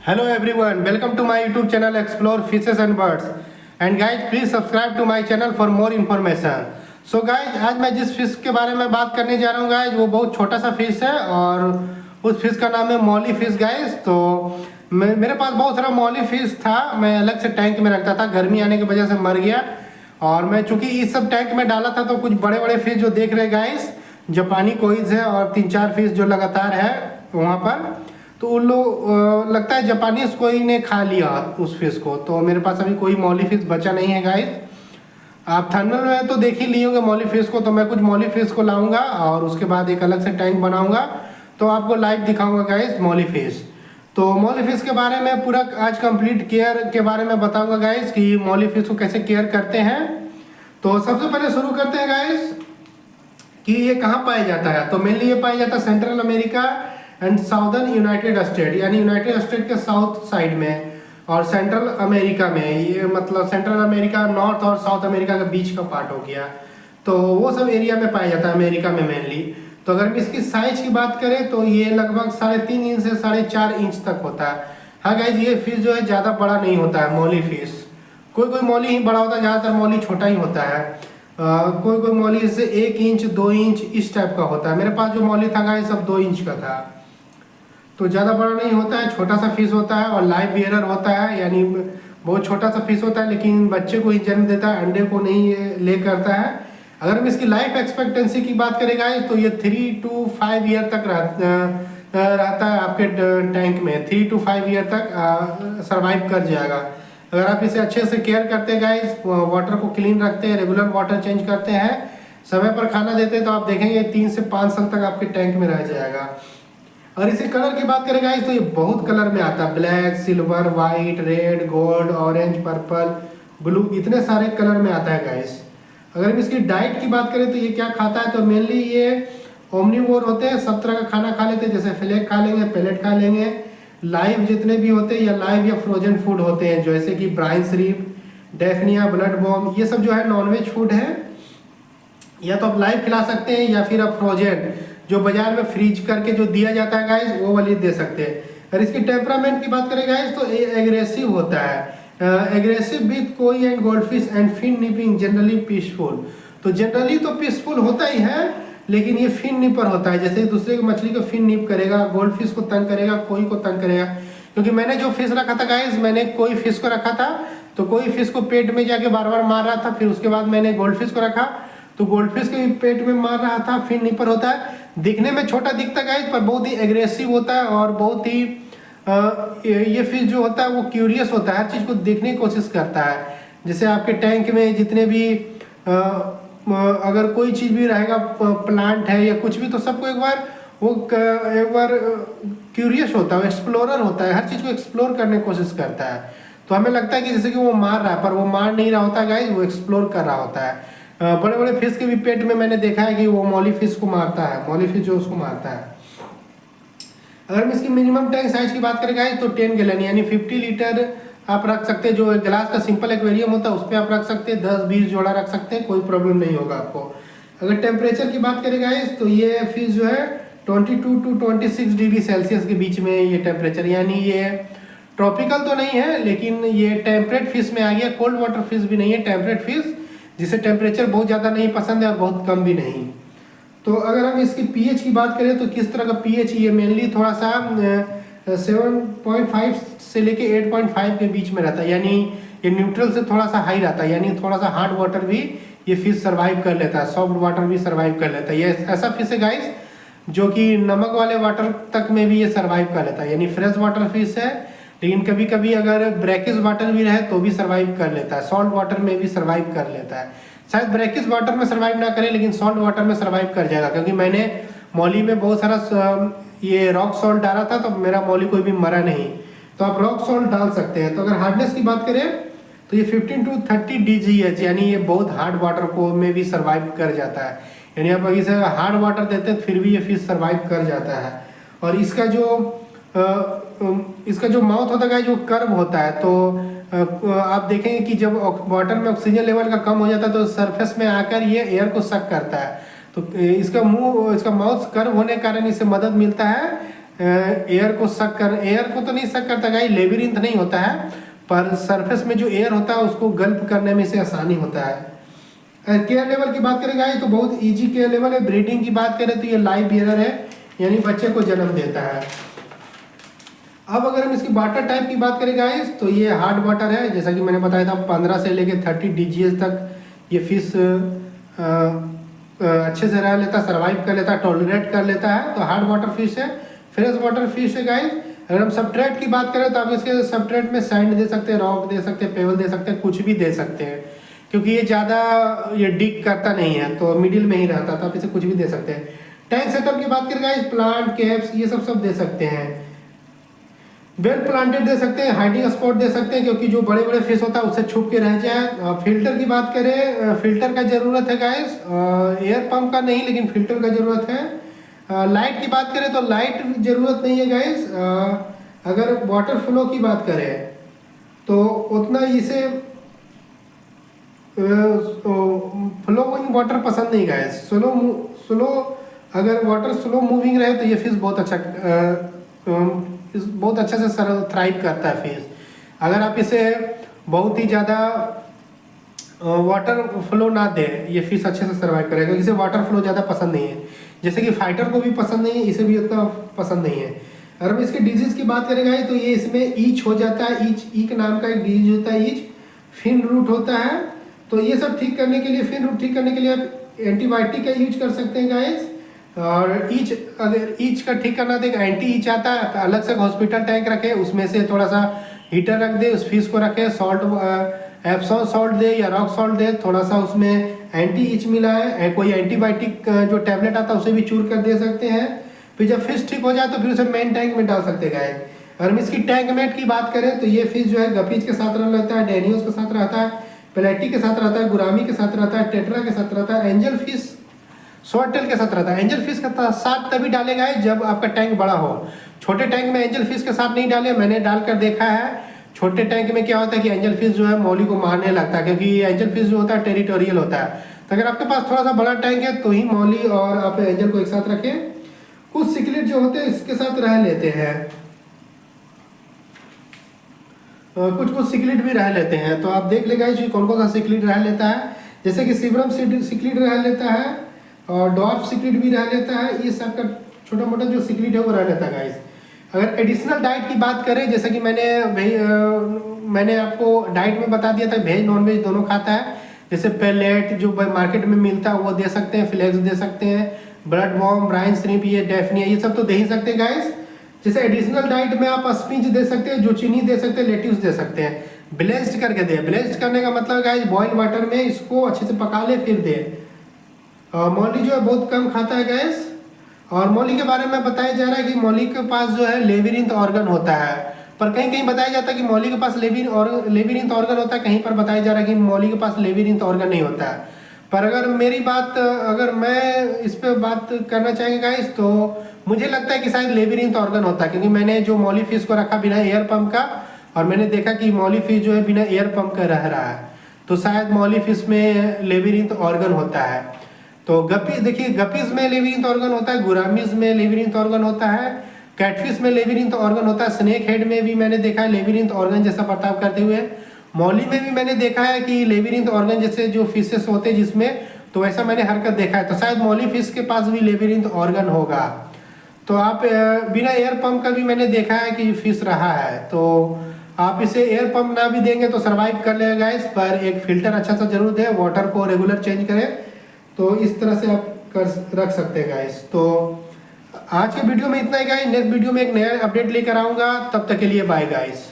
Hello everyone, welcome to my YouTube channel Explore Fishes and Birds. And guys, please subscribe to my channel for more information. So guys, आज मैं जिस fish के बारे में बात करने जा रहा हूँ गाइज, वो बहुत छोटा सा फिश है और उस फिश का नाम है मॉली फिश गाइज। तो मेरे पास बहुत सारा मॉली फिश था, मैं अलग से टैंक में रखता था, गर्मी आने की वजह से मर गया। और मैं चूंकि इस सब टैंक में डाला था तो कुछ बड़े बड़े फिश जो देख रहे गाइज, जापानी कोइज है और 3-4 फिश जो लगातार है वहाँ पर, तो उन लोग लगता है जापानीज कोई ने खा लिया उस फिश को। तो मेरे पास अभी कोई मॉली फिश बचा नहीं है गाइस। आप थंबनेल में तो देख ही लिए होंगे मॉली फिश को, तो मैं कुछ मॉली फिश को लाऊंगा और उसके बाद एक अलग से टैंक बनाऊंगा तो आपको लाइव दिखाऊंगा गाइस मॉली फिश। तो मॉली फिश के बारे में पूरा आज कंप्लीट केयर के बारे में बताऊंगा गाइस कि मॉली फिश को कैसे केयर करते हैं। तो सबसे पहले शुरू करते हैं गाइस कि ये कहाँ पाया जाता है। तो मेनली ये पाया जाता है central America and southern United state, यानी यूनाइटेड स्टेट के साउथ साइड में और सेंट्रल अमेरिका में। ये मतलब सेंट्रल अमेरिका नॉर्थ और साउथ अमेरिका के बीच का पार्ट हो गया, तो वो सब एरिया में पाया जाता है अमेरिका में मेनली। तो अगर हम इसकी साइज की बात करें तो ये लगभग 3.5 इंच से 4.5 इंच तक होता है। हाँ गाइज, ये फिश जो है ज़्यादा बड़ा नहीं होता है मॉली फिश। कोई कोई मॉली ही बड़ा होता है, ज़्यादातर मॉली छोटा ही होता है। कोई कोई मॉली इससे 1 इंच 2 इंच इस टाइप का होता है। मेरे पास जो मॉली था गाइज सब 2 इंच का था, तो ज़्यादा बड़ा नहीं होता है, छोटा सा फिश होता है और लाइव बियरर होता है, यानी बहुत छोटा सा फिश होता है लेकिन बच्चे को ही जन्म देता है, अंडे को नहीं ले करता है। अगर हम इसकी लाइफ एक्सपेक्टेंसी की बात करें गाइस तो ये 3 to 5 ईयर तक रहता है आपके टैंक में। 3 to 5 ईयर तक सरवाइव कर जाएगा अगर आप इसे अच्छे से केयर करते हैं गाइस, वाटर को क्लीन रखते हैं, रेगुलर वाटर चेंज करते हैं, समय पर खाना देते हैं, तो आप देखेंगे 3 से 5 साल तक आपके टैंक में रह जाएगा। और इसी कलर की बात करें गाइस तो ये बहुत कलर में आता है, black, silver, white, red, gold, orange, purple, blue, इतने सारे कलर में आता है गाइस। अगर हम इसकी डाइट की बात करें तो ये क्या खाता है, तो मेनली ये ओमनीवोर होते हैं, सब तरह का खाना खा लेते हैं, जैसे फ्लेक खा लेंगे, पेलेट खा लेंगे, लाइव जितने भी होते हैं या लाइव या फ्रोजन फूड होते हैं, जैसे कि ब्राइन श्रिम्प, डेफनिया, ब्लड बॉम्ब, ये सब जो है नॉनवेज फूड है। या तो आप लाइव खिला सकते हैं या फिर आप फ्रोजन जो बाजार में फ्रीज करके जो दिया जाता है गाइस वो वाली दे सकते हैं। अगर इसकी टेम्परामेंट की बात करें गाइस तो एग्रेसिव होता है, एग्रेसिव विथ कोई and goldfish and fin nipping, generally peaceful. तो जनरली तो पीसफुल होता ही है, लेकिन ये फिन निपर होता है, जैसे दूसरे की मछली को फिन निप करेगा, गोल्ड फिश को तंग करेगा, कोई को तंग करेगा। क्योंकि मैंने जो फिश रखा था गाइस, मैंने कोई फिश को रखा था तो कोई फिश को पेट में जाके बार बार मार रहा था, फिर उसके बाद मैंने गोल्ड फिश को रखा तो गोल्ड फिश के भी पेट में मार रहा था। फिन निपर होता है, दिखने में छोटा दिखता गाइस पर बहुत ही एग्रेसिव होता है और बहुत ही ये फिश जो होता है वो क्यूरियस होता है, हर चीज को देखने की कोशिश करता है। जैसे आपके टैंक में जितने भी अगर कोई चीज भी रहेगा, प्लांट है या कुछ भी, तो सबको एक बार क्यूरियस होता है, एक्सप्लोरर होता है, हर चीज को एक्सप्लोर करने की कोशिश करता है। तो हमें लगता है कि जैसे कि वो मार रहा है, पर वो मार नहीं रहा होता गाइस, वो एक्सप्लोर कर रहा होता है। बड़े बड़े फिश के भी पेट में मैंने देखा है कि वो मॉली फिश को मारता है, मॉली फिश जो उसको मारता है। अगर हम इसकी मिनिमम टैंक साइज की बात करें गाइस तो 10 गैलन यानी 50 लीटर आप रख सकते हैं। जो ग्लास का सिंपल एक्वेरियम होता है उस पर आप रख सकते हैं, 10-20 जोड़ा रख सकते हैं, कोई प्रॉब्लम नहीं होगा आपको। अगर टेम्परेचर की बात करें गाइस तो ये फिश जो है 22 to 26 डिग्री सेल्सियस के बीच में ये टेम्परेचर, यानी ये ट्रॉपिकल तो नहीं है लेकिन ये टेम्परेट फिश में आ गया, कोल्ड वाटर फिश भी नहीं है, टेम्परेट फिश जिसे टेम्परेचर बहुत ज़्यादा नहीं पसंद है और बहुत कम भी नहीं। तो अगर हम इसकी पीएच की बात करें तो किस तरह का पीएच, ये मेनली थोड़ा सा 7.5 से लेके 8.5 के बीच में रहता है, यानी ये न्यूट्रल से थोड़ा सा हाई रहता है, यानी थोड़ा सा हार्ड वाटर भी ये फिश सर्वाइव कर लेता है, सॉफ्ट वाटर भी सर्वाइव कर लेता है। ये ऐसा फिश है गाइस जो कि नमक वाले वाटर तक में भी ये सर्वाइव कर लेता है, यानी फ्रेश वाटर फिश है, लेकिन कभी कभी अगर ब्रैकिश वाटर भी रहे तो भी सर्वाइव कर लेता है, सॉल्ट वाटर में भी सर्वाइव कर लेता है। शायद ब्रैकिश वाटर में सर्वाइव ना करे लेकिन सॉल्ट वाटर में सर्वाइव कर जाएगा, क्योंकि मैंने मॉली में बहुत सारा ये रॉक सॉल्ट डाला था तो मेरा मॉली कोई भी मरा नहीं। तो आप रॉक सॉल्ट डाल सकते हैं। तो अगर हार्डनेस की बात करें तो ये 15 to 30 DGH, यानी ये बहुत हार्ड वाटर को में भी सर्वाइव कर जाता है, यानी आप इसे हार्ड वाटर देते हैं फिर भी ये फिश सर्वाइव कर जाता है। और इसका जो माउथ होता है जो कर्व होता है, तो आप देखेंगे कि जब वाटर में ऑक्सीजन लेवल का कम हो जाता है तो सरफेस में आकर ये एयर को सक करता है। तो इसका माउथ कर्व होने के कारण इसे मदद मिलता है एयर को तो नहीं सक करता गाइस, लेबिरिंथ नहीं होता है, पर सरफेस में जो एयर होता है उसको गल्प करने में इसे आसानी होता है। केयर लेवल की बात करें गाइस तो बहुत इजी केयर लेवल है। ब्रीडिंग की बात करें तो ये लाइव बियरर है, यानी बच्चे को जन्म देता है। अब अगर हम इसकी वाटर टाइप की बात करें गाइस तो ये हार्ड वाटर है, जैसा कि मैंने बताया था 15 से लेकर 30 DGS तक ये फिश अच्छे से रह लेता, सर्वाइव कर लेता, टॉलरेट कर लेता है, तो हार्ड वाटर फिश है। फ्रेश वाटर फिश है गाइस। अगर हम सबट्रेट की बात करें तो आप इसके सबट्रेट में सैंड दे सकते हैं, रॉक दे सकते हैं, पेबल दे सकते हैं, कुछ भी दे सकते हैं, क्योंकि ये ज़्यादा ये डिग करता नहीं है, तो मिडिल में ही रहता, तो आप इसे कुछ भी दे सकते हैं। टैंक सेटअप की बात करें गाइस, प्लांट कैप्स ये सब दे सकते हैं। वेल प्लांटेड दे सकते हैं, हाइडिंग स्पॉट दे सकते हैं, क्योंकि जो बड़े बड़े फिश होता है उससे छुप के रह जाए। फिल्टर की बात करें, फिल्टर का ज़रूरत है गाइस, एयर पंप का नहीं, लेकिन फिल्टर का ज़रूरत है। लाइट की बात करें तो लाइट ज़रूरत नहीं है गाइस। अगर वाटर फ्लो की बात करें तो उतना इसे फ्लोइंग वाटर पसंद नहीं गाइस। स्लो अगर वाटर स्लो मूविंग रहे तो ये फिश बहुत अच्छे से थ्राइव करता है फिश। अगर आप इसे बहुत ही ज़्यादा वाटर फ्लो ना दे, ये फिश अच्छे से सर्वाइव करेगा, क्योंकि इसे वाटर फ्लो ज़्यादा पसंद नहीं है, जैसे कि फाइटर को भी पसंद नहीं है, इसे भी उतना पसंद नहीं है। अगर हम इसके डिजीज़ की बात करेंगे तो ये इसमें ईच हो जाता है, ईच नाम का एक डिजीज होता है, ईच फिन रूट होता है। तो ये सब ठीक करने के लिए, फिन रूट ठीक करने के लिए आप एंटीबायोटिक का यूज कर सकते हैं गाइस। और अगर ईच का ठीक करना तो एंटी ईच आता है, अलग से हॉस्पिटल टैंक रखे, उसमें से थोड़ा सा हीटर रख दे, उस फिश को रखे, एप्सॉन सॉल्ट दे या रॉक सॉल्ट दे, थोड़ा सा उसमें एंटी ईच मिला है, कोई एंटीबायोटिक जो टैबलेट आता है उसे भी चूर कर दे सकते हैं। फिर जब फिश ठीक हो जाए तो फिर उसे मेन टैंक में डाल सकते हैं। अगर हम इसकी टैंक मेट की बात करें तो ये फिश जो है गपीज के साथ रहता है, डेनियोस के साथ रहता है, प्लेटी के साथ रहता है, गुरामी के साथ रहता है, टेट्रा के साथ रहता है, एंजल फिश शॉर्ट टेल के साथ रहता है। एंजल फिश के साथ तभी डालेगा जब आपका टैंक बड़ा हो। छोटे टैंक में एंजल फिश के साथ नहीं डाले, मैंने डालकर देखा है। छोटे टैंक में क्या होता है कि एंजल फिश जो है मौली को मारने लगता है, क्योंकि एंजल फिश जो होता है टेरिटोरियल होता है। तो अगर आपके पास थोड़ा सा बड़ा टैंक है तो ही मौली और आप एंजल को एक साथ रखें। कुछ सिक्लेट जो होते हैं इसके साथ रह लेते हैं, कुछ सिक्लेट भी रह लेते हैं, तो आप देख लेगा कौन कौन सा सिक्लेट रह लेता है। जैसे कि सिब्रम सिक्लेट रह लेता है और डॉर्फ सिक्लेट भी रह लेता है, ये सब का छोटा मोटा जो सिक्लेट है वो रह लेता है गाइस। अगर एडिशनल डाइट की बात करें, जैसे कि मैंने आपको डाइट में बता दिया था, वेज नॉन वेज दोनों खाता है। जैसे पेलेट जो मार्केट में मिलता है वो दे सकते हैं, फ्लेक्स दे सकते हैं, ब्लड वॉर्म, ब्राइन श्रिम्प, ये डेफनिया, ये सब तो दे ही सकते हैं गाइस। जैसे एडिशनल डाइट में आप स्पिंच दे सकते हैं, जो चीनी दे सकते हैं, लेट्यूस दे सकते हैं। ब्लेंस्ड करके दे, ब्लेंस्ड करने का मतलब गाइस बॉइल वाटर में इसको अच्छे से पका ले फिर दे। मौली जो है बहुत कम खाता है गैस। और मौली के बारे में बताया जा रहा है कि मौली के पास जो है लेबिरिंथ ऑर्गन होता है, पर कहीं कहीं बताया जाता है कि मौली के पास लेबिरिंथ ऑर्गन होता है, कहीं पर बताया जा रहा है कि मौली के पास लेबिरिंथ ऑर्गन नहीं होता है। पर अगर मैं इस पर बात करना चाहेंगे गाइस तो मुझे लगता है कि शायद लेबिरिंथ ऑर्गन होता है, क्योंकि मैंने जो मौली फिश को रखा बिना एयर पंप का और मैंने देखा कि मौली फिश जो है बिना एयर पंप का रह रहा है, तो शायद मौली फिश में लेबिरिंथ ऑर्गन होता है। तो गपीज देखिए, गपीज में लेबिरिंथ ऑर्गन होता है, गुरामीज में लेबिरिंथ ऑर्गन होता है, कैटफिश में लेबिरिंथ ऑर्गन होता है, स्नेक हेड में भी मैंने देखा है लेबिरिंथ ऑर्गन जैसा बर्ताव करते हुए, मौली में भी मैंने देखा है कि लेबिरिंथ ऑर्गन जैसे जो फिशेस होते हैं जिसमें, तो वैसा मैंने हरकत देखा है। तो शायद मौली फिश के पास भी लेबिरिंथ ऑर्गन होगा। तो आप बिना एयर पंप का भी मैंने देखा है कि फिश रहा है, तो आप इसे एयर पंप ना भी देंगे तो सर्वाइव कर लेगा गाइस, पर एक फिल्टर अच्छा सा जरूर है, वाटर को रेगुलर चेंज करें, तो इस तरह से आप रख सकते हैं गाइस। तो आज के वीडियो में इतना ही गाइस, नेक्स्ट वीडियो में एक नया अपडेट लेकर आऊँगा, तब तक के लिए बाय गाइस।